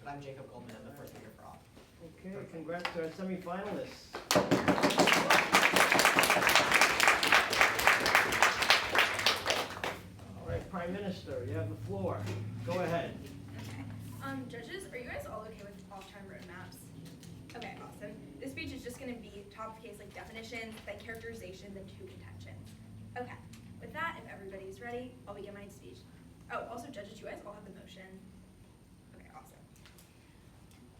But I'm Jacob Goldman. I'm the first speaker for off. Okay, congrats to our semifinalists. All right, Prime Minister, you have the floor. Go ahead. Okay. Judges, are you guys all okay with off-time roadmaps? Okay, awesome. This speech is just going to be top of case, like definitions, then characterizations, and two contentions. Okay. With that, if everybody's ready, I'll begin my speech. Oh, also, judges, you guys all have the motion. Okay, awesome.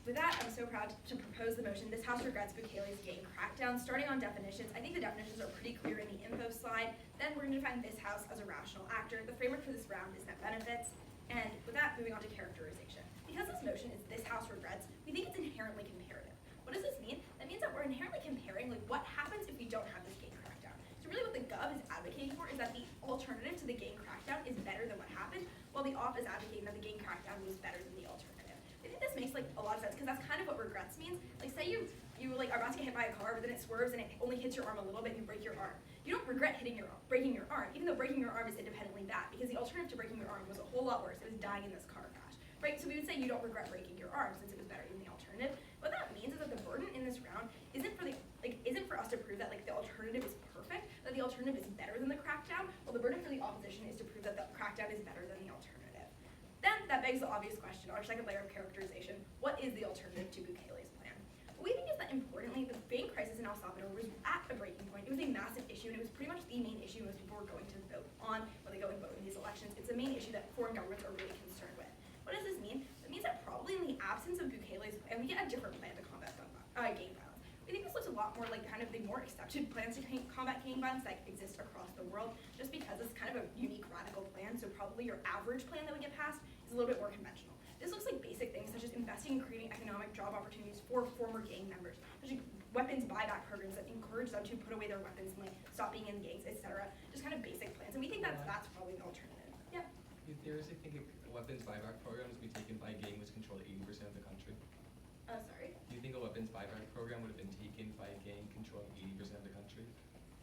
With that, I'm so proud to propose the motion. This House regrets Bukele's gang crackdown. Starting on definitions, I think the definitions are pretty clear in the info slide. Then we're going to define this House as a rational actor. The framework for this round is net benefits. And with that, moving on to characterization. Because this motion is this House regrets, we think it's inherently comparative. What does this mean? That means that we're inherently comparing like what happens if we don't have this gang crackdown. So really what the Gov is advocating for is that the alternative to the gang crackdown is better than what happened, while the Op is advocating that the gang crackdown was better than the alternative. I think this makes like a lot of sense because that's kind of what regrets means. Like say you like are about to get hit by a car, but then it swerves and it only hits your arm a little bit and you break your arm. You don't regret breaking your arm, even though breaking your arm is independently bad, because the alternative to breaking your arm was a whole lot worse. It was dying in this car crash, right? So we would say you don't regret breaking your arm since it was better than the alternative. What that means is that the burden in this round isn't for us to prove that like the alternative is perfect, that the alternative is better than the crackdown. Well, the burden for the opposition is to prove that the crackdown is better than the alternative. Then that begs the obvious question, our second layer of characterization: what is the alternative to Bukele's plan? What we think is that importantly, the bank crisis in El Salvador was at a breaking point. It was a massive issue, and it was pretty much the main issue most people were going to vote on when they go and vote in these elections. It's a main issue that foreign governments are really concerned with. What does this mean? It means that probably in the absence of Bukele's plan, we get a different plan to combat gang violence. We think this looks a lot more like kind of the more accepted plans to combat gang violence that exist across the world, just because it's kind of a unique radical plan. So probably your average plan that would get passed is a little bit more conventional. This looks like basic things such as investing in creating economic job opportunities for former gang members, such as weapons buyback programs that encourage them to put away their weapons and like stop being in gangs, etc. Just kind of basic plans, and we think that's probably the alternative. Yeah. You theoretically think a weapons buyback program would be taken by a gang which controlled 80% of the country? Sorry? Do you think a weapons buyback program would have been taken by a gang controlling 80% of the country?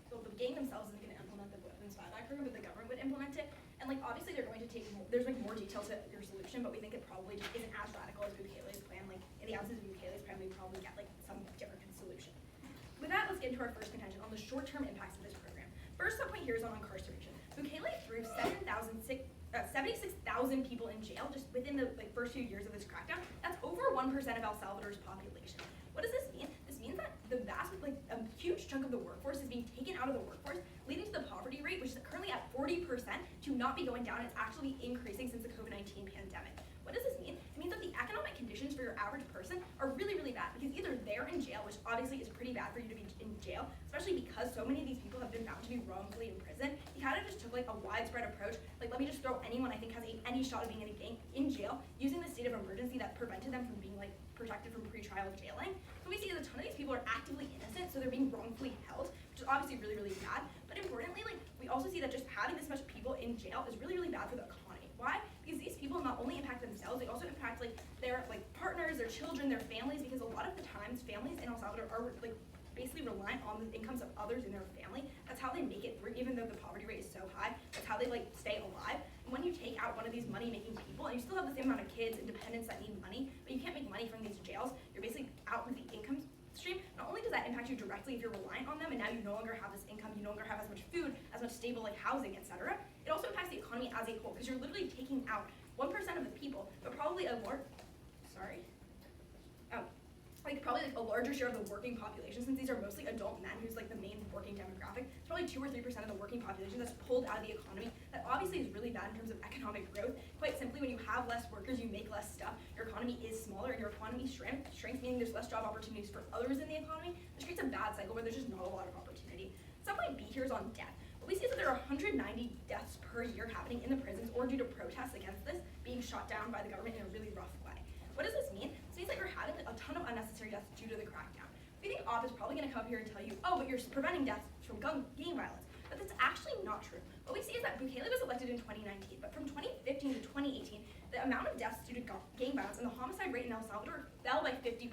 So the gang themselves isn't going to implement the weapons buyback program, but the government would implement it. And like obviously they're going to take there's like more detail to your solution, but we think it probably just isn't as radical as Bukele's plan. Like in the absence of Bukele's plan, we probably get like some different solution. With that, let's get into our first contention on the short-term impacts of this program. First subpoint here is on incarceration. Bukele threw 76,000 people in jail just within the first few years of this crackdown. That's over 1% of El Salvador's population. What does this mean? This means that a huge chunk of the workforce is being taken out of the workforce, leading to the poverty rate, which is currently at 40%, to not be going down. It's actually increasing since the COVID-19 pandemic. What does this mean? It means that the economic conditions for your average person are really, really bad, because either they're in jail, which obviously is pretty bad for you to be in jail, especially because so many of these people have been found to be wrongfully imprisoned. He kind of just took like a widespread approach, like let me just throw anyone I think has any shot of being in jail, using the state of emergency that prevented them from being like protected from pretrial jailing. So we see that a ton of these people are actively innocent, so they're being wrongfully held, which is obviously really, really bad. But importantly, like we also see that just having this much people in jail is really, really bad for the economy. Why? Because these people not only impact themselves, they also impact like their partners, their children, their families, because a lot of the times families in El Salvador are like basically reliant on the incomes of others in their family. That's how they make it through, even though the poverty rate is so high. That's how they stay alive. And when you take out one of these money-making people, and you still have the same amount of kids and dependents that need money, but you can't make money from these jails, you're basically out with the income stream. Not only does that impact you directly if you're reliant on them, and now you no longer have this income, you no longer have as much food, as much stable housing, etc. It also impacts the economy as a whole, because you're literally taking out 1% of the people, but probably probably a larger share of the working population, since these are mostly adult men who's the main working demographic. It's probably 2 or 3% of the working population that's pulled out of the economy. That obviously is really bad in terms of economic growth. Quite simply, when you have less workers, you make less stuff. Your economy is smaller, and your economy shrinks, meaning there's less job opportunities for others in the economy, which creates a bad cycle where there's just not a lot of opportunity. Subpoint B here is on death. What we see is that there are 190 deaths per year happening in the prisons or due to protests against this, being shot down by the government in a really rough way. What does this mean? This means that you're having a ton of unnecessary deaths due to the crackdown. We think Op is probably going to come up here and tell you, oh, but you're preventing deaths from gang violence. But that's actually not true. What we see is that Bukele was elected in 2019, but from 2015 to 2018, the amount of deaths due to gang violence and the homicide rate in El Salvador fell by 50%.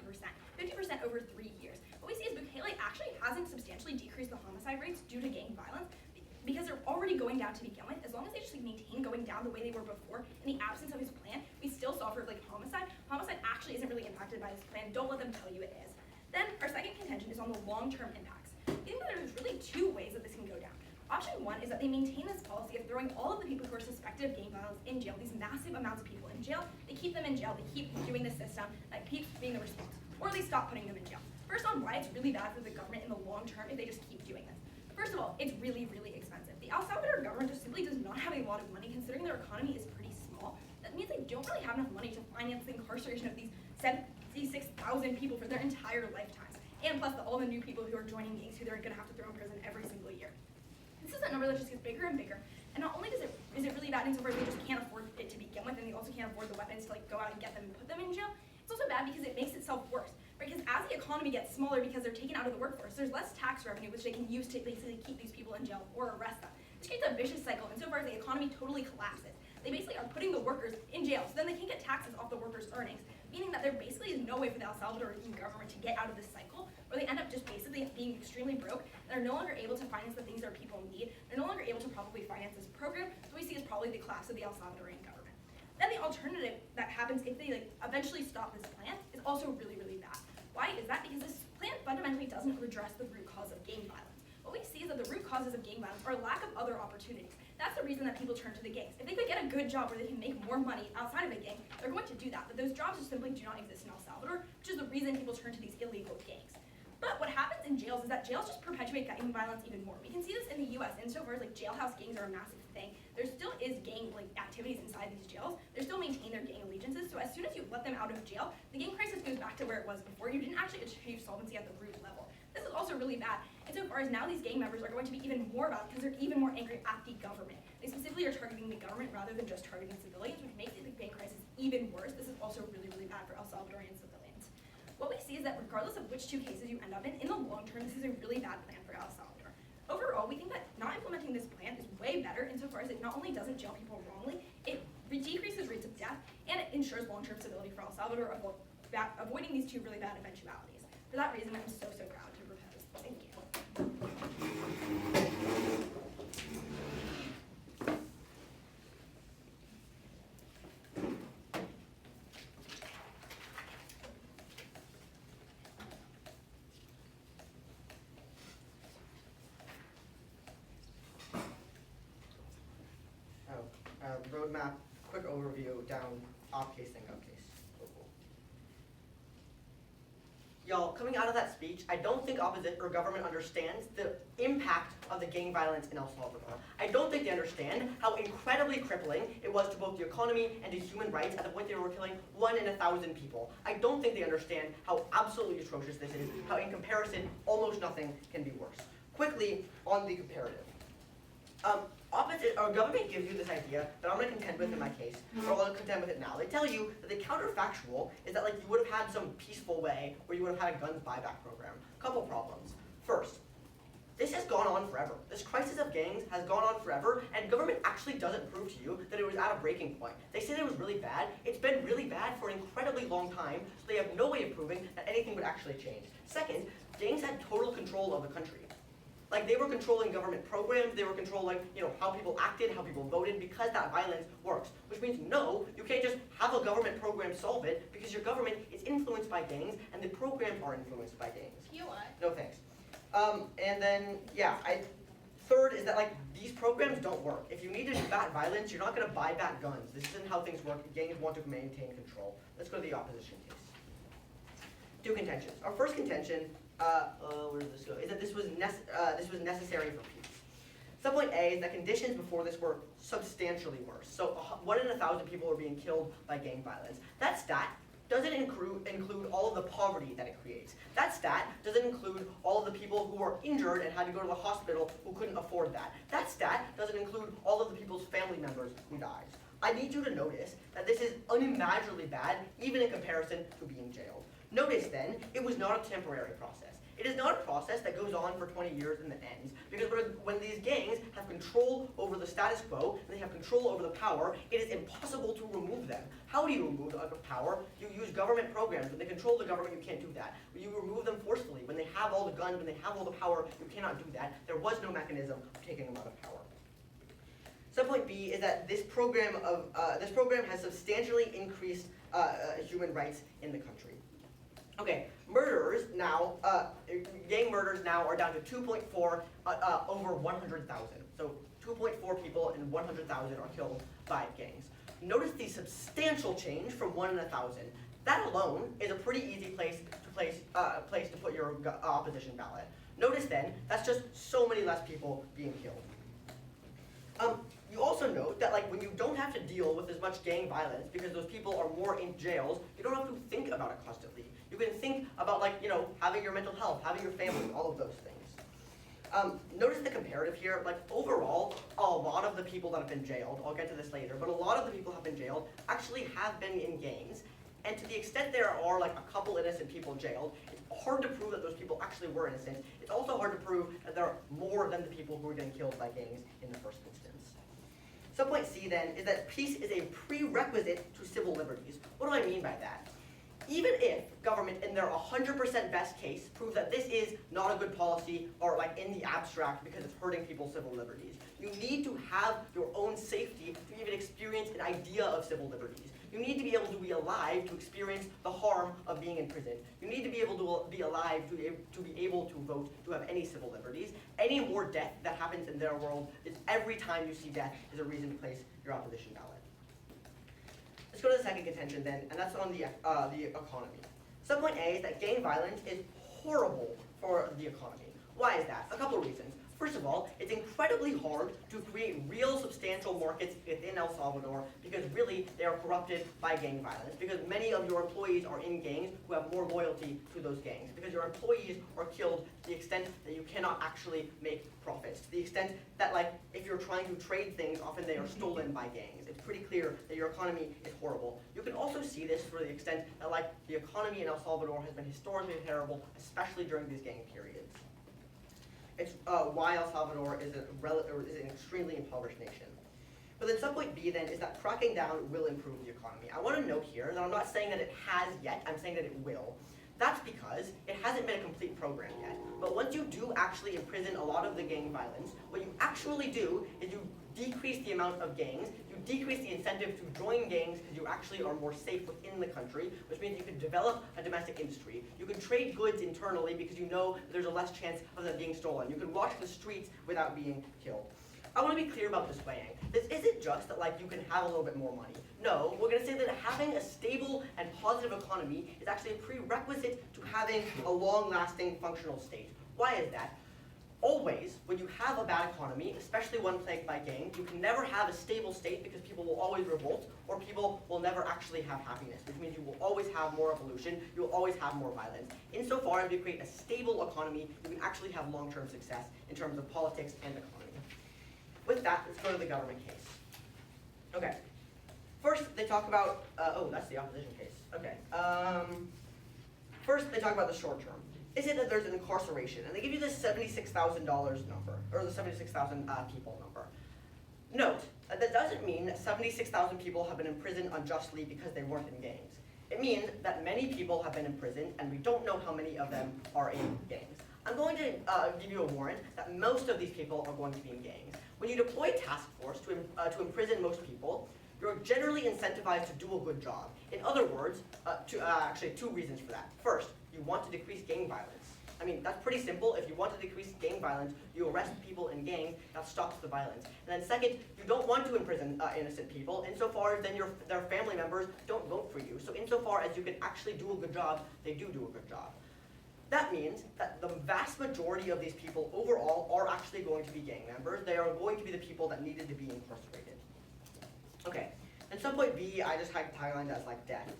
50% over 3 years. What we see is Bukele actually hasn't substantially decreased the homicide rates due to gang violence, because they're already going down to begin with. As long as they just maintain going down the way they were before, in the absence of his plan, we still saw for homicide. Homicide actually actually isn't really impacted by this plan, don't let them tell you it is. Then our second contention is on the long-term impacts. We think that there's really two ways that this can go down. Option one is that they maintain this policy of throwing all of the people who are suspected of gang violence in jail, these massive amounts of people in jail. They keep them in jail, they keep doing the system that keeps being the response, or they stop putting them in jail. First on why it's really bad for the government in the long term if they just keep doing this. First of all, it's really, really expensive. The El Salvador government just simply does not have a lot of money considering their economy is pretty small. That means they don't really have enough money to finance the incarceration of these 76,000 people for their entire lifetimes. And plus all the new people who are joining gangs who they're gonna have to throw in prison every single year. This is a number that just gets bigger and bigger. And not only is it really bad insofar as they just can't afford it to begin with, and they also can't afford the weapons to go out and get them and put them in jail, it's also bad because it makes itself worse. Because as the economy gets smaller because they're taken out of the workforce, there's less tax revenue which they can use to basically keep these people in jail or arrest them. This creates a vicious cycle insofar as the economy totally collapses. They basically are putting the workers in jail, so then they can't get taxes off the workers' earnings, meaning that there basically is no way for the El Salvadorian government to get out of this cycle, where they end up just basically being extremely broke, and are no longer able to finance the things their people need. They're no longer able to probably finance this program, so we see is probably the collapse of the El Salvadorian government. Then the alternative that happens if they eventually stop this plan is also really, really bad. Why is that? Because this plan fundamentally doesn't address the root cause of gang violence. What we see is that the root causes of gang violence are lack of other opportunities. That's the reason that people turn to the gangs. If they could get a good job where they can make more money outside of a gang, they're going to do that. But those jobs just simply do not exist in El Salvador, which is the reason people turn to these illegal gangs. But what happens in jails is that jails just perpetuate gang violence even more. We can see this in the US insofar as jailhouse gangs are a massive thing. There still is gang activities inside these jails. They still maintain their gang allegiances. So as soon as you let them out of jail, the gang crisis goes back to where it was before. You didn't actually achieve solvency at the root level. This is also really bad insofar as now these gang members are going to be even more violent because they're even more angry at the government. They specifically are targeting the government rather than just targeting civilians, which makes the gang crisis even worse. This is also really, really bad for El Salvadorian civilians. What we see is that regardless of which two cases you end up in the long term, this is a really bad plan for El Salvador. Overall, we think that not implementing this plan is way better insofar as it not only doesn't jail people wrongly, it decreases rates of death, and it ensures long-term stability for El Salvador, avoiding these two really bad eventualities. For that reason, I'm so proud to propose. Thank you. Roadmap, quick overview down off case and up case. Y'all, coming out of that speech, I don't think opposition or government understands the impact of the gang violence in El Salvador. I don't think they understand how incredibly crippling it was to both the economy and to human rights at the point they were killing 1 in 1,000 people. I don't think they understand how absolutely atrocious this is, how in comparison, almost nothing can be worse. Quickly, on the comparative. Government gives you this idea that I'm going to contend with in my case, or I'll contend with it now. They tell you that the counterfactual is that you would have had some peaceful way where you would have had a guns buyback program. Couple problems. First, this has gone on forever. This crisis of gangs has gone on forever, and government actually doesn't prove to you that it was at a breaking point. They say that it was really bad. It's been really bad for an incredibly long time, so they have no way of proving that anything would actually change. Second, gangs had total control of the country. They were controlling government programs, they were controlling, how people acted, how people voted, because that violence works. Which means, no, you can't just have a government program solve it, because your government is influenced by gangs, and the programs are influenced by gangs. You what? No thanks. And then, third is that, these programs don't work. If you need to combat violence, you're not going to buy back guns. This isn't how things work. Gangs want to maintain control. Let's go to the opposition case. Two contentions. Our first contention, where does this go? Is that this was necessary for peace. Subpoint A is that conditions before this were substantially worse. So 1 in 1,000 people were being killed by gang violence. That stat doesn't include all of the poverty that it creates. That stat doesn't include all of the people who were injured and had to go to the hospital who couldn't afford that. That stat doesn't include all of the people's family members who died. I need you to notice that this is unimaginably bad, even in comparison to being jailed. Notice then, it was not a temporary process. It is not a process that goes on for 20 years and then ends, because when these gangs have control over the status quo, and they have control over the power, it is impossible to remove them. How do you remove the power? You use government programs. When they control the government, you can't do that. You remove them forcefully. When they have all the guns, when they have all the power, you cannot do that. There was no mechanism of taking them out of power. Subpoint B is that this program has substantially increased human rights in the country. Okay, murderers now, gang murders now are down to 2.4 over 100,000. So 2.4 people in 100,000 are killed by gangs. Notice the substantial change from 1 in 1,000. That alone is a pretty easy place to put your opposition ballot. Notice then, that's just so many less people being killed. You also note that when you don't have to deal with as much gang violence because those people are more in jails, you don't have to think about it constantly. You can think about having your mental health, having your family, all of those things. Notice the comparative here. Overall, a lot of the people that have been jailed, I'll get to this later, but a lot of the people who have been jailed actually have been in gangs. And to the extent there are a couple innocent people jailed, it's hard to prove that those people actually were innocent. It's also hard to prove that there are more than the people who were getting killed by gangs in the first instance. Subpoint C then is that peace is a prerequisite to civil liberties. What do I mean by that? Even if government in their 100% best case proves that this is not a good policy or in the abstract because it's hurting people's civil liberties, you need to have your own safety to even experience an idea of civil liberties. You need to be able to be alive to experience the harm of being in prison. You need to be able to be alive to be able to vote, to have any civil liberties. Any more death that happens in their world, every time you see death is a reason to place your opposition ballot. Let's go to the second contention then, and that's on the economy. Subpoint A is that gang violence is horrible for the economy. Why is that? A couple of reasons. First of all, it's incredibly hard to create real substantial markets within El Salvador because really they are corrupted by gang violence, because many of your employees are in gangs who have more loyalty to those gangs, because your employees are killed to the extent that you cannot actually make profits, to the extent that if you're trying to trade things, often they are stolen by gangs. It's pretty clear that your economy is horrible. You can also see this for the extent that the economy in El Salvador has been historically terrible, especially during these gang periods. It's why El Salvador is an extremely impoverished nation. But then subpoint B then is that cracking down will improve the economy. I want to note here that I'm not saying that it has yet, I'm saying that it will. That's because it hasn't been a complete program yet. But once you do actually imprison a lot of the gang violence, what you actually do is you decrease the amount of gangs, you decrease the incentive to join gangs because you actually are more safe within the country, which means you can develop a domestic industry. You can trade goods internally because you know there's a less chance of them being stolen. You can walk the streets without being killed. I want to be clear about this weighing. This isn't just that you can have a little bit more money. No, we're going to say that having a stable and positive economy is actually a prerequisite to having a long-lasting functional state. Why is that? Always, when you have a bad economy, especially one plagued by gangs, you can never have a stable state because people will always revolt, or people will never actually have happiness, which means you will always have more revolution, you will always have more violence. Insofar as you create a stable economy, you can actually have long-term success in terms of politics and economy. With that, let's go to the government case. Okay. First, they talk about, that's the opposition case. Okay. First, they talk about the short term. Is it that there's an incarceration? And they give you this $76,000 number, or the 76,000 people number. Note, that doesn't mean that 76,000 people have been imprisoned unjustly because they weren't in gangs. It means that many people have been imprisoned, and we don't know how many of them are in gangs. I'm going to give you a warrant that most of these people are going to be in gangs. When you deploy a task force to imprison most people, you're generally incentivized to do a good job. In other words, actually two reasons for that. First, you want to decrease gang violence. I mean, that's pretty simple. If you want to decrease gang violence, you arrest people in gangs, that stops the violence. And then second, you don't want to imprison innocent people, insofar as then their family members don't vote for you. So insofar as you can actually do a good job, they do a good job. That means that the vast majority of these people overall are actually going to be gang members. They are going to be the people that needed to be incarcerated. Okay, and subpoint B, I just had taglined as death.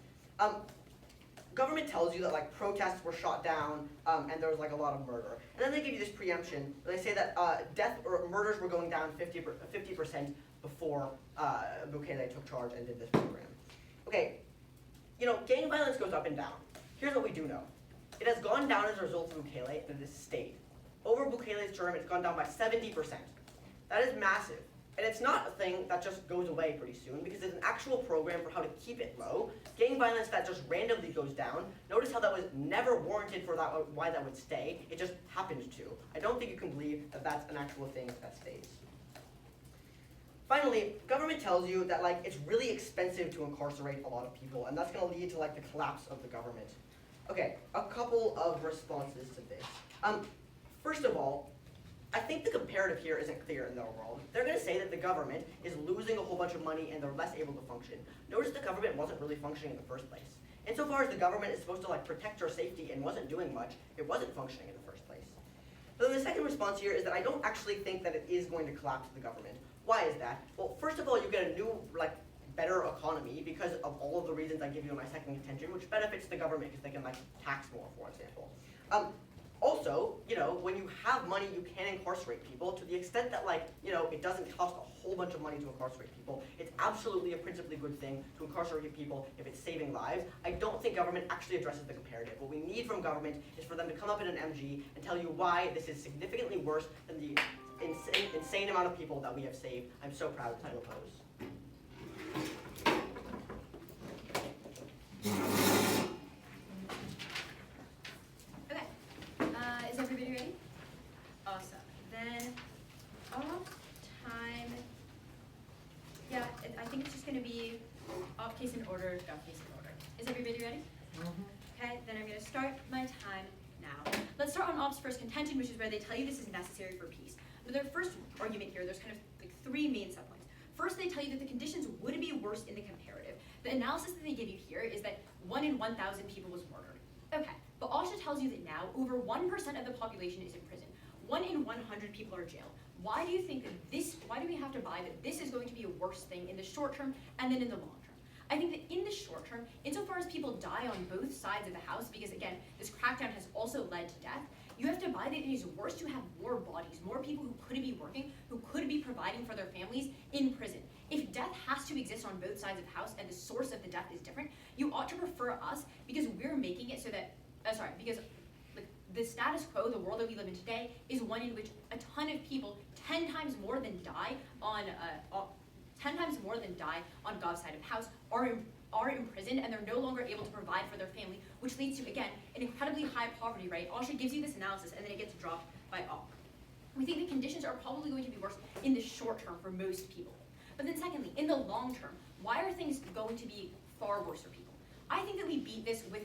Government tells you that protests were shot down and there was a lot of murder. And then they give you this preemption. They say that death or murders were going down 50% before Bukele took charge and did this program. Okay, gang violence goes up and down. Here's what we do know. It has gone down as a result of Bukele, and it has stayed. Over Bukele's term, it's gone down by 70%. That is massive. And it's not a thing that just goes away pretty soon, because there's an actual program for how to keep it low. Gang violence that just randomly goes down. Notice how that was never warranted for why that would stay. It just happened to. I don't think you can believe that that's an actual thing that stays. Finally, government tells you that like it's really expensive to incarcerate a lot of people, and that's going to lead to like the collapse of the government. Okay, a couple of responses to this. First of all, I think the comparative here isn't clear in their world. They're going to say that the government is losing a whole bunch of money and they're less able to function. Notice the government wasn't really functioning in the first place. Insofar as the government is supposed to like protect our safety and wasn't doing much, it wasn't functioning in the first place. But then the second response here is that I don't actually think that it is going to collapse the government. Why is that? Well, first of all, you get a new, like, better economy because of all of the reasons I give you in my second contention, which benefits the government because they can like tax more, for example. Also, you know, when you have money, you can incarcerate people to the extent that like, you know, it doesn't cost a whole bunch of money to incarcerate people. It's absolutely a principally good thing to incarcerate people if it's saving lives. I don't think government actually addresses the comparative. What we need from government is for them to come up in an MG and tell you why this is significantly worse than the insane amount of people that we have saved. I'm so proud to oppose. Okay, is everybody ready? Awesome. Then, off time. Yeah, I think it's just going to be off case in order, down case in order. Is everybody ready? Okay, then I'm going to start my time now. Let's start on ops first contention, which is where they tell you this is necessary for peace. But their first argument here, there's kind of like three main subpoints. First, they tell you that the conditions would be worse in the comparative. The analysis that they give you here is that 1 in 1,000 people was murdered. Okay, but OSHA tells you that now over 1% of the population is in prison. 1 in 100 people are jailed. Why do you think that why do we have to buy that this is going to be a worse thing in the short term and then in the long term? I think that in the short term, insofar as people die on both sides of the house, because again, this crackdown has also led to death, you have to buy that it is worse to have more bodies, more people who could be working, who could be providing for their families in prison. If death has to exist on both sides of the house and the source of the death is different, you ought to prefer us because we're making it so that, because like, the status quo, the world that we live in today, is one in which a ton of people, 10 times more than die on God's side of the house, are imprisoned and they're no longer able to provide for their family, which leads to, again, an incredibly high poverty rate. OSHA gives you this analysis and then it gets dropped by all. We think the conditions are probably going to be worse in the short term for most people. But then secondly, in the long term, why are things going to be far worse for people? I think that we beat this with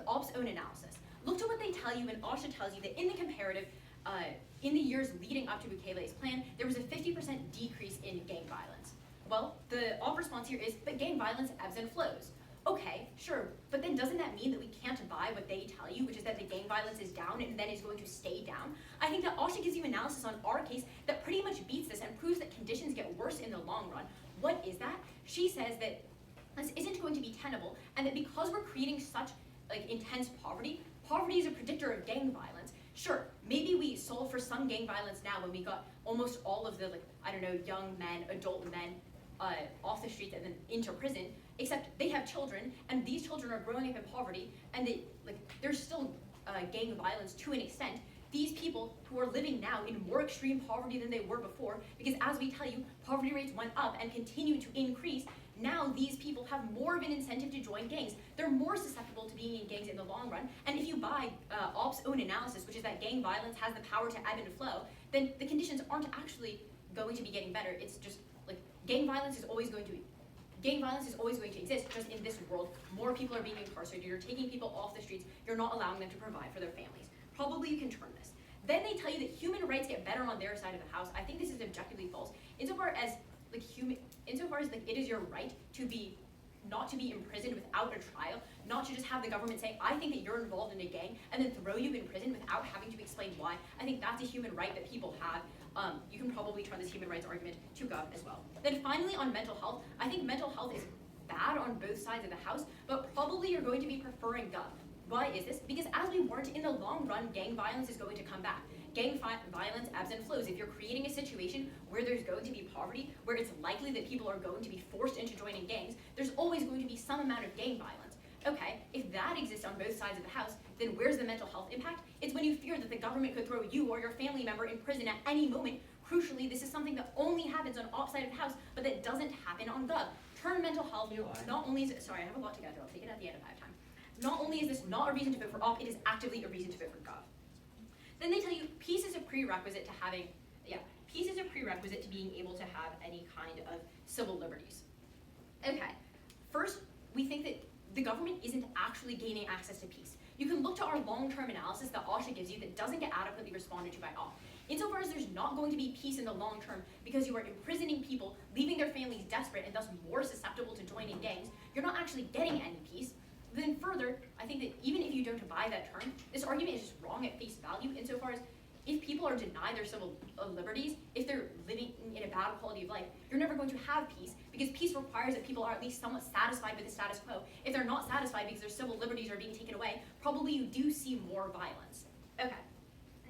OP's own analysis. Look to what they tell you, and OSHA tells you that in the comparative, in the years leading up to Bukele's plan, there was a 50% decrease in gang violence. Well, the OP response here is, but gang violence ebbs and flows. Okay, sure, but then doesn't that mean that we can't buy what they tell you, which is that the gang violence is down and then is going to stay down? I think that OSHA gives you analysis on our case that pretty much beats this and proves that conditions get worse in the long run. What is that? She says that this isn't going to be tenable, and that because we're creating such like intense poverty is a predictor of gang violence. Sure, maybe we solve for some gang violence now when we got almost all of the young men, adult men off the streets and then into prison, except they have children, and these children are growing up in poverty, and there's still gang violence to an extent. These people who are living now in more extreme poverty than they were before, because as we tell you, poverty rates went up and continue to increase. Now these people have more of an incentive to join gangs. They're more susceptible to being in gangs in the long run. And if you buy OP's own analysis, which is that gang violence has the power to ebb and flow, then the conditions aren't actually going to be getting better. It's just like gang violence is always going to exist, just in this world. More people are being incarcerated. You're taking people off the streets. You're not allowing them to provide for their families. Probably you can turn this. Then they tell you that human rights get better on their side of the house. I think this is objectively false. Insofar as it is your right to be not to be imprisoned without a trial, not to just have the government say, I think that you're involved in a gang, and then throw you in prison without having to explain why. I think that's a human right that people have. You can probably turn this human rights argument to Gov as well. Then finally on mental health, I think mental health is bad on both sides of the house, but probably you're going to be preferring Gov. Why is this? Because as we warned, in the long run, gang violence is going to come back. Gang violence ebbs and flows. If you're creating a situation where there's going to be poverty, where it's likely that people are going to be forced into joining gangs, there's always going to be some amount of gang violence. Okay, if that exists on both sides of the house, then where's the mental health impact? It's when you fear that the government could throw you or your family member in prison at any moment. Crucially, this is something that only happens on OP side of the house, but that doesn't happen on Gov. Turn mental health, not only is it, sorry, I have a lot to get through, I'll take it at the end if I have time. Not only is this not a reason to vote for OP, it is actively a reason to vote for Gov. Then they tell you peace is a prerequisite to having, peace is a prerequisite to being able to have any kind of civil liberties. Okay, first, we think that the government isn't actually gaining access to peace. You can look to our long-term analysis that OSHA gives you that doesn't get adequately responded to by all. Insofar as there's not going to be peace in the long term because you are imprisoning people, leaving their families desperate and thus more susceptible to joining gangs, you're not actually getting any peace. Then further, I think that even if you don't buy that term, this argument is just wrong at face value insofar as if people are denied their civil liberties, if they're living in a bad quality of life, you're never going to have peace because peace requires that people are at least somewhat satisfied with the status quo. If they're not satisfied because their civil liberties are being taken away, probably you do see more violence. Okay,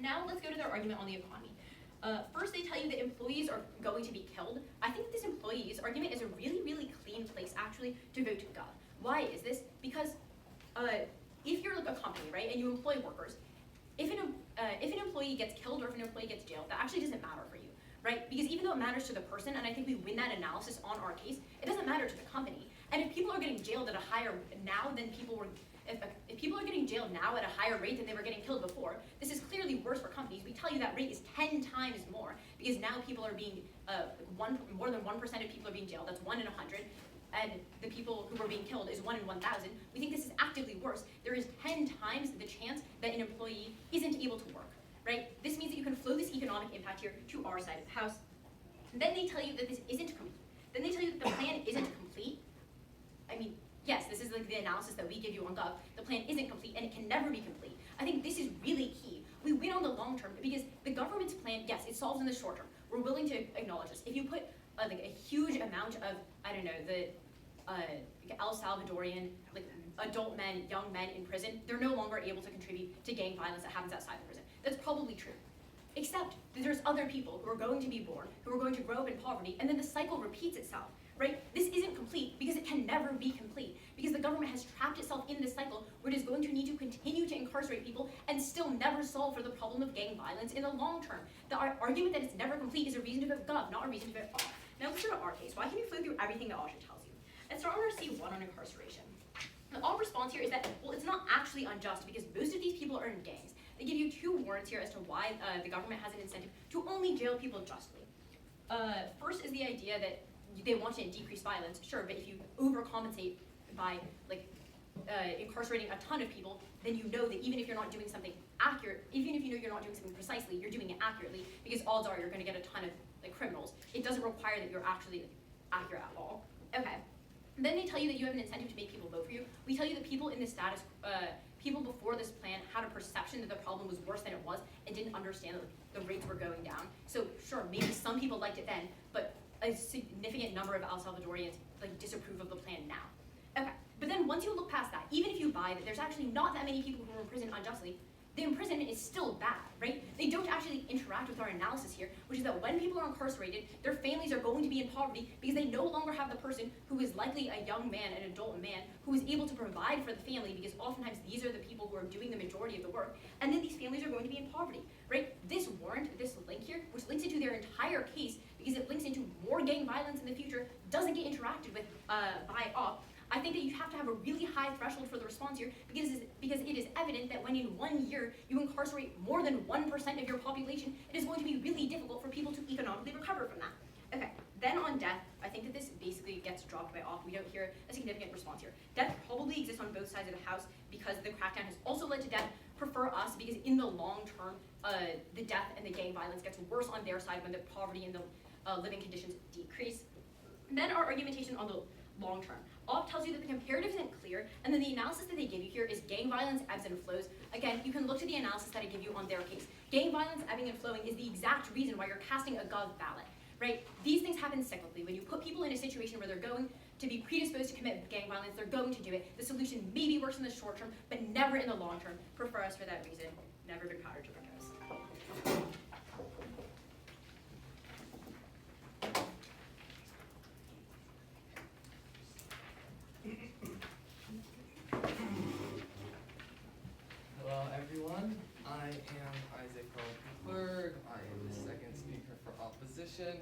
now let's go to their argument on the economy. First, they tell you that employees are going to be killed. I think this employees argument is a really, really clean place actually to vote to gov. Why is this? Because if you're like a company, right, and you employ workers, if an employee gets killed or if an employee gets jailed, that actually doesn't matter for you, right? Because even though it matters to the person, and I think we win that analysis on our case, it doesn't matter to the company. And if people are getting jailed at a higher now than people were, if people are getting jailed now at a higher rate than they were getting killed before, this is clearly worse for companies. We tell you that rate is 10 times more because now people are being, more than 1% of people are being jailed. That's 1 in 100. And the people who were being killed is 1 in 1,000. We think this is actively worse. There is 10 times the chance that an employee isn't able to work, right? This means that you can flow this economic impact here to our side of the house. And then they tell you that this isn't complete. Then they tell you that the plan isn't complete. I mean, yes, this is like the analysis that we give you on Gov. The plan isn't complete and it can never be complete. I think this is really key. We win on the long term because the government's plan, yes, it solves in the short term. We're willing to acknowledge this. If you put like a huge amount of, I don't know, the El Salvadorian, like adult men, young men in prison, they're no longer able to contribute to gang violence that happens outside the prison. That's probably true. Except that there's other people who are going to be born, who are going to grow up in poverty, and then the cycle repeats itself, right? This isn't complete because it can never be complete, because the government has trapped itself in this cycle where it is going to need to continue to incarcerate people and still never solve for the problem of gang violence in the long term. The argument that it's never complete is a reason to vote Gov, not a reason to vote off. Now let's go to our case. Why can you flow through everything that OSHA tells you? Let's start on our C1 on incarceration. The all response here is that, well, it's not actually unjust because most of these people are in gangs. They give you 2 warrants here as to why the government has an incentive to only jail people justly. First is the idea that they want to decrease violence, sure, but if you overcompensate by like incarcerating a ton of people, then you know that even if you're not doing something accurate, even if you know you're not doing something precisely, you're doing it accurately because odds are you're going to get a ton of like criminals. It doesn't require that you're actually accurate at all. Okay. Then they tell you that you have an incentive to make people vote for you. We tell you that people in this status, people before this plan had a perception that the problem was worse than it was and didn't understand that the rates were going down. So sure, maybe some people liked it then, but a significant number of El Salvadorians like disapprove of the plan now. Okay, but then once you look past that, even if you buy that there's actually not that many people who are imprisoned unjustly, the imprisonment is still bad, right? They don't actually interact with our analysis here, which is that when people are incarcerated, their families are going to be in poverty because they no longer have the person who is likely a young man, an adult man, who is able to provide for the family because oftentimes these are the people who are doing the majority of the work, and then these families are going to be in poverty, right? This warrant, this link here, which links into their entire case because it links into more gang violence in the future, doesn't get interacted with by op. I think that you have to have a really high threshold for the response here because it is evident that when in 1 year you incarcerate more than 1% of your population, it is going to be really difficult for people to economically recover from that. Okay, then on death, I think that this basically gets dropped by off. We don't hear a significant response here. Death probably exists on both sides of the house because the crackdown has also led to death. Prefer us because in the long term, the death and the gang violence gets worse on their side when the poverty and the living conditions decrease. And then our argumentation on the long term. OP tells you that the comparative isn't clear, and then the analysis that they give you here is gang violence ebbs and flows. Again, you can look to the analysis that I give you on their case. Gang violence ebbing and flowing is the exact reason why you're casting a Gov ballot, right? These things happen cyclically. When you put people in a situation where they're going to be predisposed to commit gang violence, they're going to do it. The solution maybe works in the short term, but never in the long term. Prefer us for that reason. Never been powdered to propose. Hello everyone, I am Isaac Berg. I am the second speaker for opposition.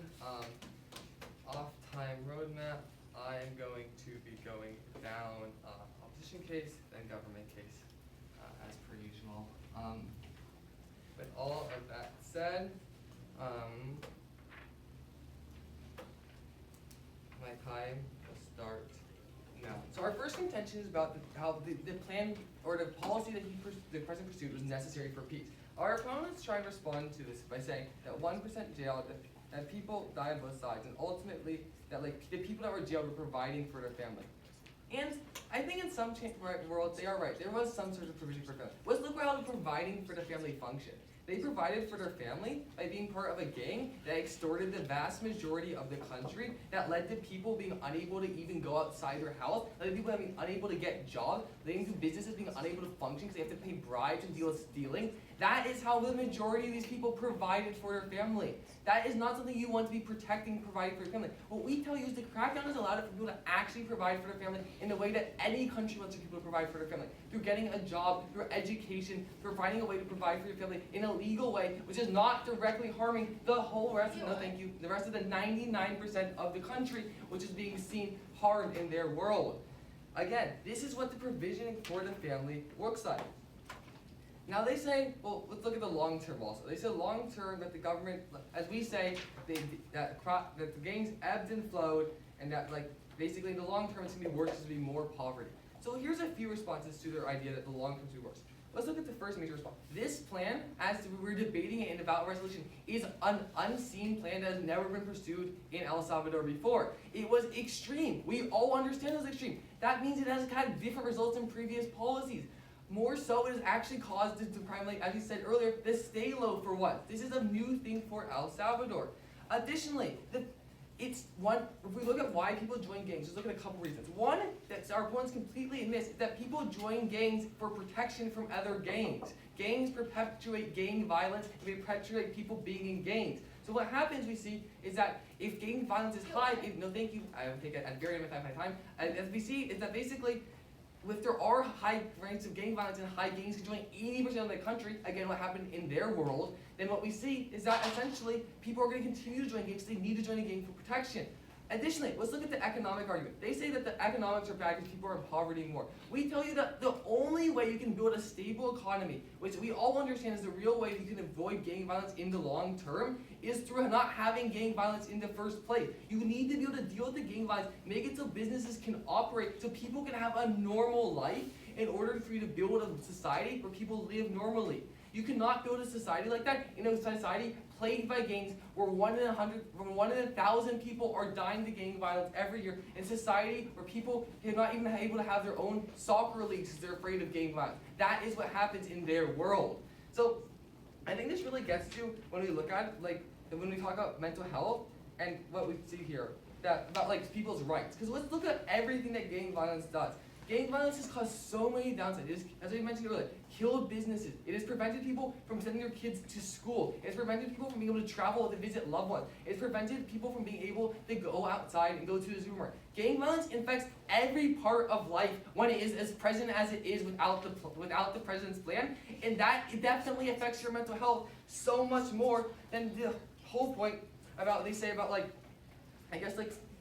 Off-time roadmap, I am going to be going down opposition case, then government case, as per usual. With all of that said, time will start now. So our first contention is about how the plan or the policy that the president pursued was necessary for peace. Our opponents try and respond to this by saying that 1% jail, that people die on both sides, and ultimately that like the people that were jailed were providing for their family. And I think in some worlds they are right. There was some sort of provision for family. Let's look at how the providing for the family functioned. They provided for their family by being part of a gang that extorted the vast majority of the country, that led to people being unable to even go outside their house, led to people being unable to get jobs, leading to businesses being unable to function because they have to pay bribes and deal with stealing. That is how the majority of these people provided for their family. That is not something you want to be protecting, providing for your family. What we tell you is the crackdown has allowed for people to actually provide for their family in the way that any country wants people to provide for their family. Through getting a job, through education, through finding a way to provide for your family in a legal way, which is not directly harming the whole rest, no thank you, the rest of the 99% of the country, which is being seen harmed in their world. Again, this is what the provisioning for the family looks like. Now they say, well, let's look at the long term also. They say long term that the government, as we say, that the gangs ebbed and flowed, and that like basically in the long term it's gonna be worse, there's gonna be more poverty. So here's a few responses to their idea that the long term is gonna be worse. Let's look at the first major response. This plan, as we're debating it in the ballot resolution, is an unseen plan that has never been pursued in El Salvador before. It was extreme. We all understand it was extreme. That means it has had different results in previous policies. More so, it has actually caused it to primarily, as you said earlier, the stay low for what? This is a new thing for El Salvador. Additionally, if we look at why people join gangs, let's look at a couple reasons. One, that our opponents completely miss, is that people join gangs for protection from other gangs. Gangs perpetuate gang violence, and they perpetuate people being in gangs. So what happens, we see, is that if gang violence is high, no thank you, I will take it at very limited time, as we see, is that basically, if there are high rates of gang violence and high gangs can join 80% of the country, again what happened in their world, then what we see is that essentially people are going to continue to join gangs, they need to join a gang for protection. Additionally, let's look at the economic argument. They say that the economics are bad because people are in poverty more. We tell you that the only way you can build a stable economy, which we all understand is the real way you can avoid gang violence in the long term, is through not having gang violence in the first place. You need to be able to deal with the gang violence, make it so businesses can operate, so people can have a normal life in order for you to build a society where people live normally. You cannot build a society like that in a society plagued by gangs where 1 in 1,000 people are dying to gang violence every year, in a society where people are not even able to have their own soccer leagues because they're afraid of gang violence. That is what happens in their world. So I think this really gets to when we look at when we talk about mental health and what we see here about people's rights. Because let's look at everything that gang violence does. Gang violence has caused so many downsides. It has, as I mentioned earlier, killed businesses. It has prevented people from sending their kids to school. It has prevented people from being able to travel to visit loved ones. It has prevented people from being able to go outside and go to the supermarket. Gang violence infects every part of life when it is as present as it is without the president's plan, and that it definitely affects your mental health so much more than the whole point about they say about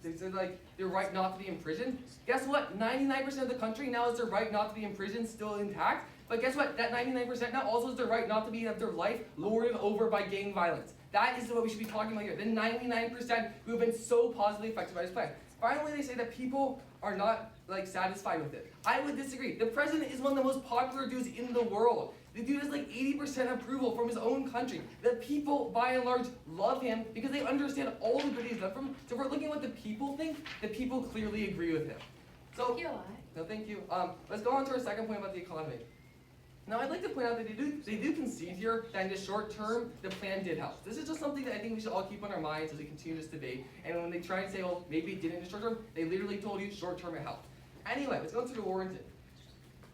they said their right not to be imprisoned. Guess what? 99% of the country now is their right not to be imprisoned still intact. But guess what? That 99% now also is their right not to have their life lorded over by gang violence. That is what we should be talking about here. The 99% who have been so positively affected by this plan. Finally, they say that people are not satisfied with it. I would disagree. The president is one of the most popular dudes in the world. The dude has 80% approval from his own country. The people, by and large, love him because they understand all the good he's done for them. So if we're looking at what the people think, the people clearly agree with him. So, Thank you a lot. No, thank you. Let's go on to our second point about the economy. Now, I'd like to point out that they do concede here that in the short term, the plan did help. This is just something that I think we should all keep on our minds as we continue this debate. And when they try and say, well, maybe it didn't in the short term, they literally told you short term it helped. Anyway, let's go to the warranted.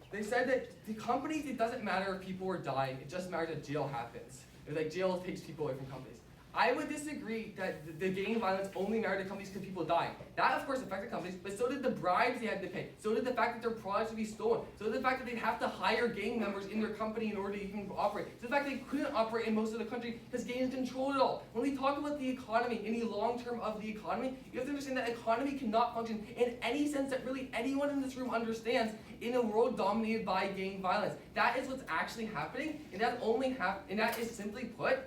They said that the companies, it doesn't matter if people are dying, it just matters that jail happens. Jail takes people away from companies. I would disagree that the gang violence only mattered to companies because people dying. That, of course, affected companies, but so did the bribes they had to pay. So did the fact that their products would be stolen. So did the fact that they'd have to hire gang members in their company in order to even operate. So the fact that they couldn't operate in most of the country because gangs controlled it all. When we talk about the economy, any long term of the economy, you have to understand that economy cannot function in any sense that really anyone in this room understands in a world dominated by gang violence. That is what's actually happening, and that is simply put,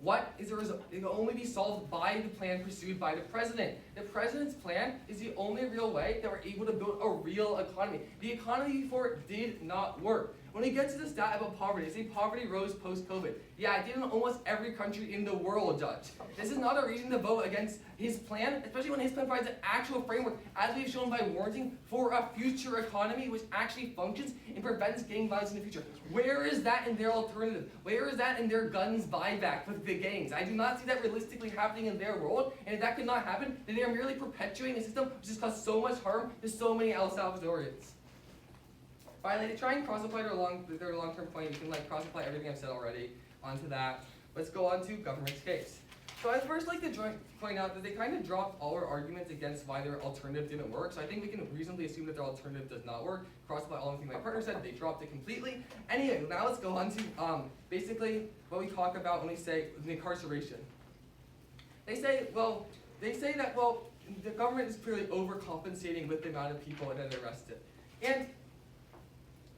It can only be solved by the plan pursued by the president. The president's plan is the only real way that we're able to build a real economy. The economy before did not work. When we get to the stat about poverty, they say poverty rose post-COVID. Yeah, it did in almost every country in the world, Judge. This is not a reason to vote against his plan, especially when his plan provides an actual framework, as we've shown by warranting, for a future economy which actually functions and prevents gang violence in the future. Where is that in their alternative? Where is that in their guns buyback with the gangs? I do not see that realistically happening in their world, and if that could not happen, then they are merely perpetuating a system which has caused so much harm to so many El Salvadorians. Finally, to try and cross-apply their long-term point, you can cross-apply everything I've said already onto that. Let's go on to government's case. So I'd first like to point out that they kind of dropped all our arguments against why their alternative didn't work. So I think we can reasonably assume that their alternative does not work. Cross-apply all everything my partner said, they dropped it completely. Anyway, now let's go on to basically what we talk about when we say incarceration. They say that the government is clearly overcompensating with the amount of people that are arrested. And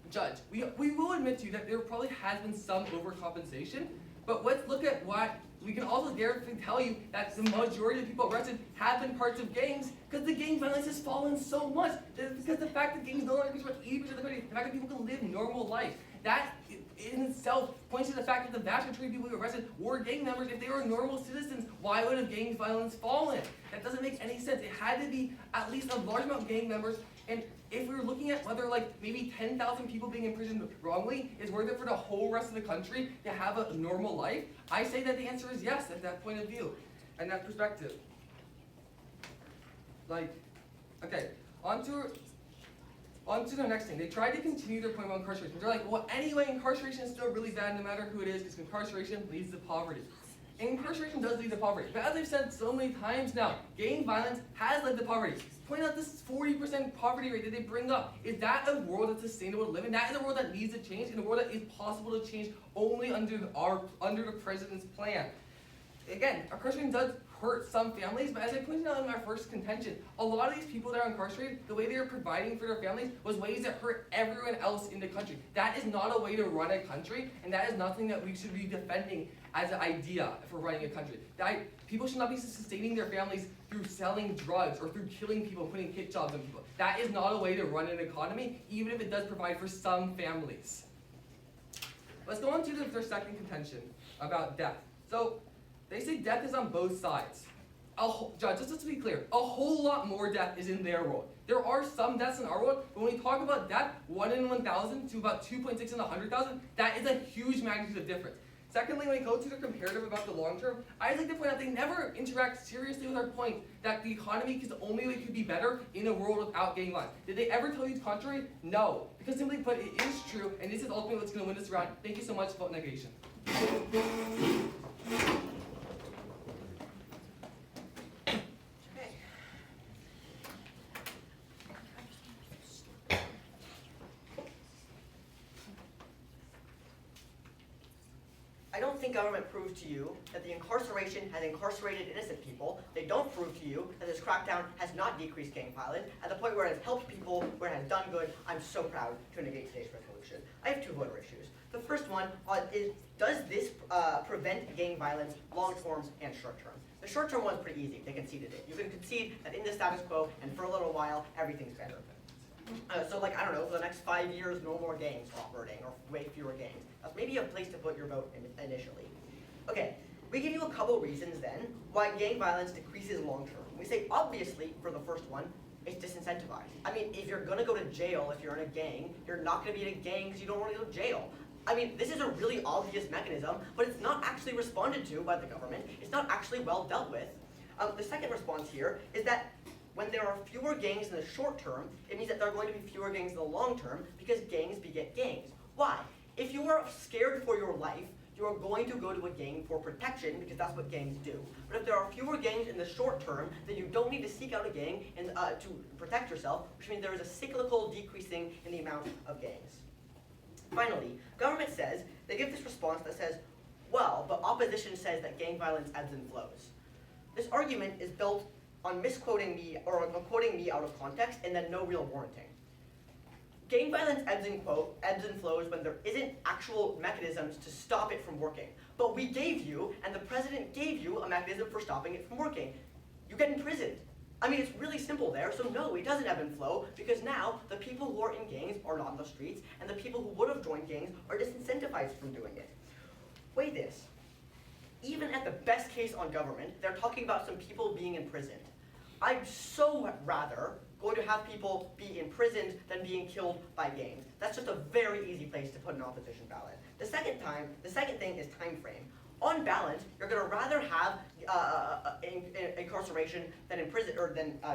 Judge, we will admit to you that there probably has been some overcompensation, but let's look at what we can also dare to tell you that the majority of the people arrested have been parts of gangs, because the gang violence has fallen so much. Because the fact that gangs no longer reach about 80% of the country, the fact that people can live normal life, that in itself points to the fact that the vast majority of people who were arrested were gang members. If they were normal citizens, why would have gang violence fallen? That doesn't make any sense. It had to be at least a large amount of gang members. And if we were looking at whether maybe 10,000 people being imprisoned wrongly is worth it for the whole rest of the country to have a normal life, I say that the answer is yes at that point of view and that perspective. Okay, on to the next thing. They tried to continue their point about incarceration. They're like, well, anyway, incarceration is still really bad no matter who it is, because incarceration leads to poverty. And incarceration does lead to poverty. But as I've said so many times now, gang violence has led to poverty. Point out this 40% poverty rate that they bring up. Is that a world that's sustainable to live in? That is a world that needs to change, and a world that is possible to change only under the president's plan. Again, incarceration does hurt some families, but as I pointed out in my first contention, a lot of these people that are incarcerated, the way they are providing for their families was ways that hurt everyone else in the country. That is not a way to run a country, and that is nothing that we should be defending as an idea for running a country. People should not be sustaining their families through selling drugs or through killing people and putting hit jobs on people. That is not a way to run an economy, even if it does provide for some families. Let's go on to their second contention about death. So, they say death is on both sides. Judge, just to be clear, a whole lot more death is in their world. There are some deaths in our world, but when we talk about death, 1 in 1,000 to about 2.6 in 100,000, that is a huge magnitude of difference. Secondly, when we go to the comparative about the long term, I'd like to point out they never interact seriously with our point that the economy is the only way it could be better in a world without gang violence. Did they ever tell you the contrary? No. Because simply put, it is true, and this is ultimately what's going to win this round. Thank you so much. Vote negation. I don't think government proved to you that the incarceration has incarcerated innocent people. They don't prove to you that this crackdown has not decreased gang violence. At the point where it has helped people, where it has done good, I'm so proud to negate today's resolution. I have two voter issues. The first one is, does this prevent gang violence long-term and short-term? The short-term one's pretty easy. They conceded it. You can concede that in the status quo, and for a little while, everything's better. So I don't know, for the next 5 years, no more gangs operating, or way fewer gangs. That's maybe a place to put your vote initially. Okay, we give you a couple reasons then why gang violence decreases long term. We say, obviously, for the first one, it's disincentivized. I mean, if you're gonna go to jail if you're in a gang, you're not gonna be in a gang because you don't want to go to jail. I mean, this is a really obvious mechanism, but it's not actually responded to by the government. It's not actually well dealt with. The second response here is that when there are fewer gangs in the short term, it means that there are going to be fewer gangs in the long term because gangs beget gangs. Why? If you are scared for your life, you are going to go to a gang for protection because that's what gangs do. But if there are fewer gangs in the short term, then you don't need to seek out a gang to protect yourself, which means there is a cyclical decreasing in the amount of gangs. Finally, government says, they give this response that says, well, but opposition says that gang violence ebbs and flows. This argument is built on misquoting me, or on quoting me out of context, and then no real warranting. Gang violence ebbs and flows when there isn't actual mechanisms to stop it from working. But we gave you, and the president gave you, a mechanism for stopping it from working. You get imprisoned. I mean, it's really simple there, so no, it doesn't ebb and flow, because now the people who are in gangs are not in the streets, and the people who would have joined gangs are disincentivized from doing it. Weigh this. Even at the best case on government, they're talking about some people being imprisoned. I'd so rather going to have people be imprisoned than being killed by gangs. That's just a very easy place to put an opposition ballot. The second thing is time frame. On balance, you're going to rather have incarceration than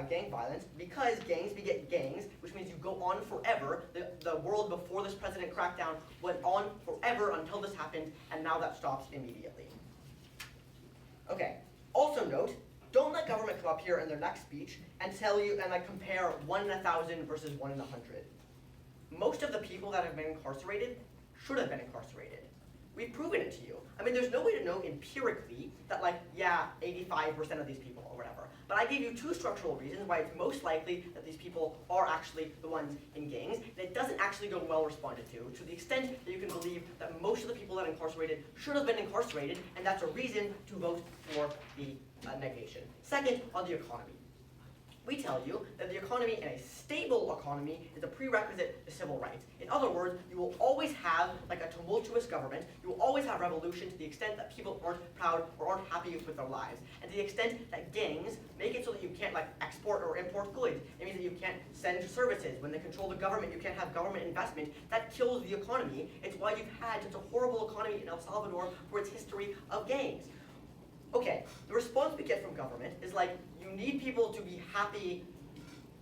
gang violence, because gangs beget gangs, which means you go on forever. The world before this president crackdown went on forever until this happened, and now that stops immediately. Okay. Also note, don't let government come up here in their next speech and tell you and compare 1 in 1,000 versus 1 in 100. Most of the people that have been incarcerated should have been incarcerated. We've proven it to you. I mean, there's no way to know empirically that 85% of these people or whatever. But I gave you 2 structural reasons why it's most likely that these people are actually the ones in gangs. And it doesn't actually go well responded to the extent that you can believe that most of the people that are incarcerated should have been incarcerated, and that's a reason to vote for the negation. Second, on the economy. We tell you that the economy, and a stable economy, is a prerequisite to civil rights. In other words, you will always have a tumultuous government. You will always have revolution to the extent that people aren't proud or aren't happy with their lives. And to the extent that gangs make it so that you can't export or import goods. It means that you can't send services. When they control the government, you can't have government investment. That kills the economy. It's why you've had such a horrible economy in El Salvador for its history of gangs. Okay, the response we get from government is you need people to be happy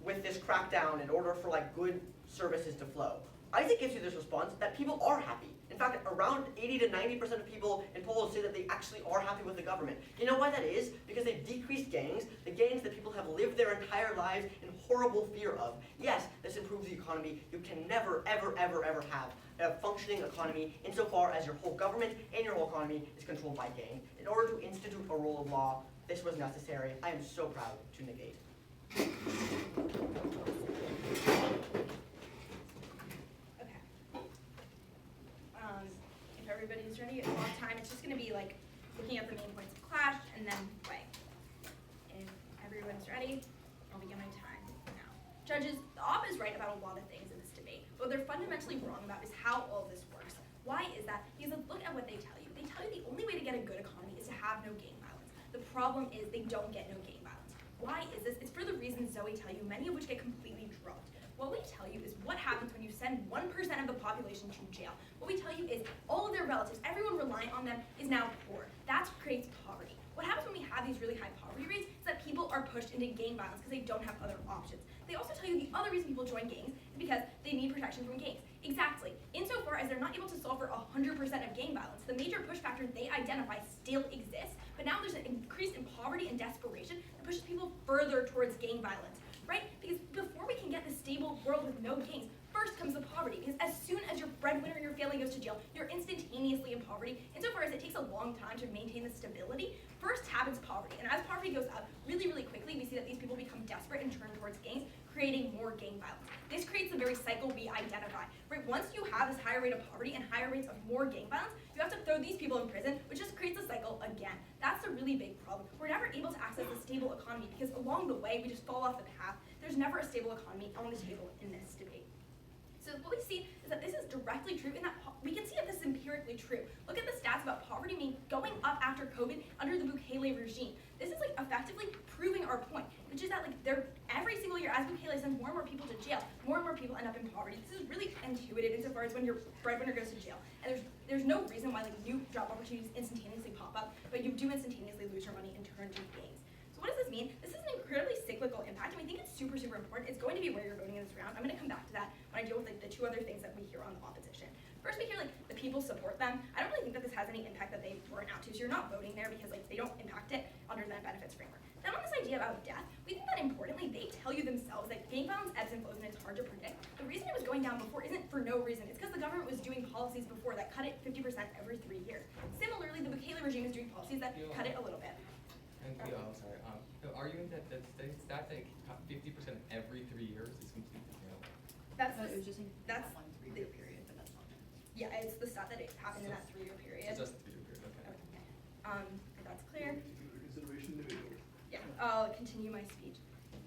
with this crackdown in order for good services to flow. Isaac gives you this response that people are happy. In fact, around 80 to 90% of people in polls say that they actually are happy with the government. You know why that is? Because they've decreased gangs, the gangs that people have lived their entire lives in horrible fear of. Yes, this improves the economy. You can never, ever, ever, ever have a functioning economy insofar as your whole government and your whole economy is controlled by gangs. In order to institute a rule of law, this was necessary. I am so proud to negate. If everybody's ready, it's a long time. It's just going to be looking at the main points of clash and then play. If everyone's ready, I'll begin my time now. Judges, the op is right about a lot of things in this debate. What they're fundamentally wrong about is how all of this works. Why is that? Because look at what they tell you. They tell you the only way to get a good economy is to have no gang violence. The problem is they don't get no gang violence. Why is this? It's for the reasons Zoe tell you, many of which get completely dropped. What we tell you is what happens when you send 1% of the population to jail. What we tell you is all of their relatives, everyone reliant on them, is now poor. That creates poverty. What happens when we have these really high poverty rates is that people are pushed into gang violence because they don't have other options. They also tell you the other reason people join gangs is because they need protection from gangs. Exactly. Insofar as they're not able to solve for 100% of gang violence, the major push factor they identify still exists, but now there's an increase in poverty and desperation that pushes people further towards gang violence. Right? Because before we can get this stable world with no gangs, first comes the poverty. Because as soon as your breadwinner or your family goes to jail, you're instantaneously in poverty. Insofar as it takes a long time to maintain the stability, first happens poverty. And as poverty goes up really, really quickly, we see that these people become desperate and turn towards gangs, creating more gang violence. This creates the very cycle we identify. Right? Once you have this higher rate of poverty and higher rates of more gang violence, you have to throw these people in prison, which just creates a cycle again. That's a really big problem. We're never able to access a stable economy because along the way, we just fall off the path. There's never a stable economy on the table in this debate. So what we see is that this is directly true, and that we can see that this is empirically true. Look at the stats about poverty going up after COVID under the Bukele regime. This is effectively proving our point, which is that every single year as Bukele sends more and more people to jail, more and more people end up in poverty. This is really intuitive insofar as when your breadwinner goes to jail, and there's no reason why new job opportunities instantaneously pop up, but you do instantaneously lose your money and turn to gangs. So what does this mean? This is an incredibly cyclical impact, and we think it's super, super important. It's going to be where you're voting in this round. I'm going to come back to that when I deal with the 2 other things that we hear on the opposition. First, we hear the people support them. I don't really think that this has any impact that they weren't out to, so you're not voting there because they don't impact it under the benefits framework. Then on this idea about death, we think that importantly, they tell you themselves that gang violence ebbs and flows and it's hard to predict. The reason it was going down before isn't for no reason. It's because the government was doing policies before that cut it 50% every 3 years. Similarly, the Bukele regime is doing policies that cut it a little bit. Arguing that the stat that 50% every 3 years is completely wrong. That's But the, it was just in that's that one 3-year period, but that's not it. yeah, it's the stat that it happened in that 3-year period. So just the 3-year period, okay. If that's clear. Consideration individual. Yeah, I'll continue my speech.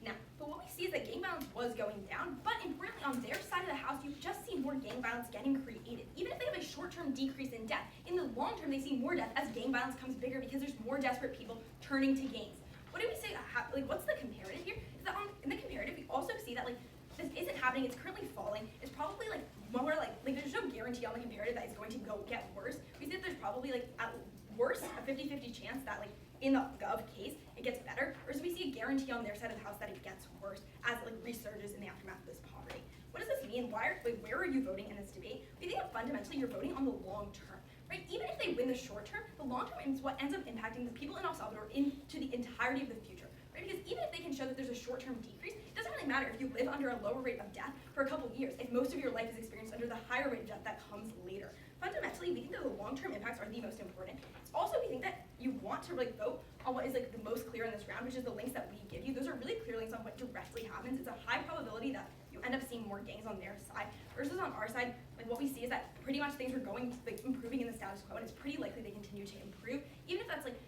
Now, but what we see is that gang violence was going down, but importantly, on their side of the house, you just see more gang violence getting created. Even if they have a short-term decrease in death, in the long term, they see more death as gang violence comes bigger because there's more desperate people turning to gangs. What do we say, like, what's the comparative here? Is that in the comparative, we also see that, like, this isn't happening, it's currently falling. It's probably, like, more like there's no guarantee on the comparative that it's going to get worse. We see that there's probably, like, at worst, a 50-50 chance that, like, in the Gov case, it gets better, or we see a guarantee on their side of the house that it gets worse as it, like, resurges in the aftermath of this poverty. What does this mean? Where are you voting in this debate? We think that fundamentally you're voting on the long term, right? Even if they win the short term, the long term is what ends up impacting the people in El Salvador into the entirety of the future, right? Because even if they can show that there's a short-term decrease, it doesn't really matter if you live under a lower rate of death for a couple of years, if most of your life is experienced under the higher rate of death that comes later. Fundamentally, we think that the long-term impacts are the most important. Also, we think that you want to really vote on what is like the most clear in this round, which is the links that we give you. Those are really clear links on what directly happens. It's a high probability that you end up seeing more gangs on their side versus on our side. Like what we see is that pretty much things are going like improving in the status quo, and it's pretty likely they continue to improve, even if that's like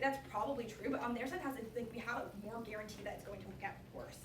that's probably true. But on their side, we have more guarantee that it's going to get worse.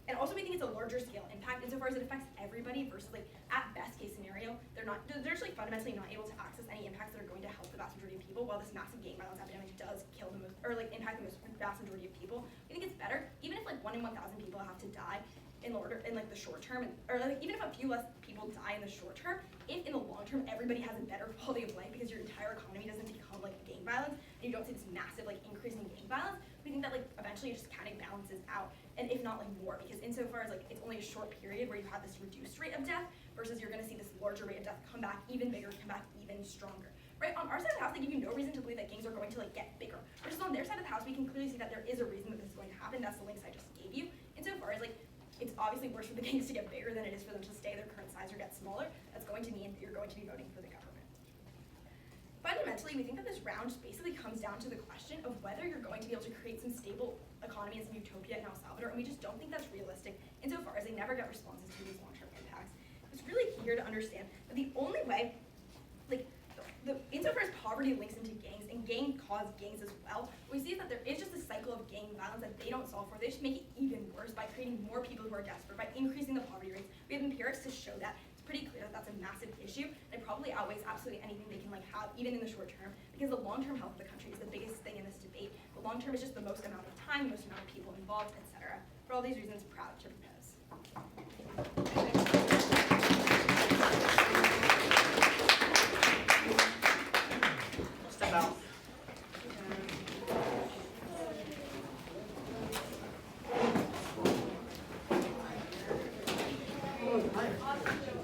And also we think it's a larger scale impact insofar as it affects everybody versus like at best case scenario, they're just like fundamentally not able to access any impacts that are going to help the vast majority of people, while this massive gang violence epidemic does kill the most, or like impact the vast majority of people. We think it's better, even if like 1 in 1,000 people have to die in like the short term, or like even if a few less people die in the short term, if in the long term everybody has a better quality of life because your entire economy doesn't become like gang violence, and you don't see this massive like increase in gang violence, we think that like eventually it just kind of balances out, and if not like more, because insofar as like it's only a short period where you have this reduced rate of death versus you're going to see this larger rate of death come back even bigger, come back even stronger. Right, on our side of the house, they give you no reason to believe that gangs are going to like get bigger. Versus on their side of the house, we can clearly see that there is a reason that this is going to happen. That's the links I just gave you. Insofar as like it's obviously worse for the gangs to get bigger than it is for them to stay their current size or get smaller. That's going to mean that you're going to be voting for the government. Fundamentally, we think that this round just basically comes down to the question of whether you're going to be able to create some stable economy and some utopia in El Salvador, and we just don't think that's realistic insofar as they never get responses to these long-term impacts. It's really here to understand that the only way, like, insofar as poverty links into gangs and gang cause gangs as well, we see that there is just a cycle of gang violence that they don't solve for. They just make it even worse by creating more people who are desperate, by increasing the poverty rates. We have empirics to show that. It's pretty clear that that's a massive issue, and it probably outweighs absolutely anything they can like have, even in the short term, because the long-term health of the country is the biggest thing in this debate. The long term is just the most amount of time, the most amount of people involved, etc. For all these reasons, proud to propose. Step out. Oh, hi.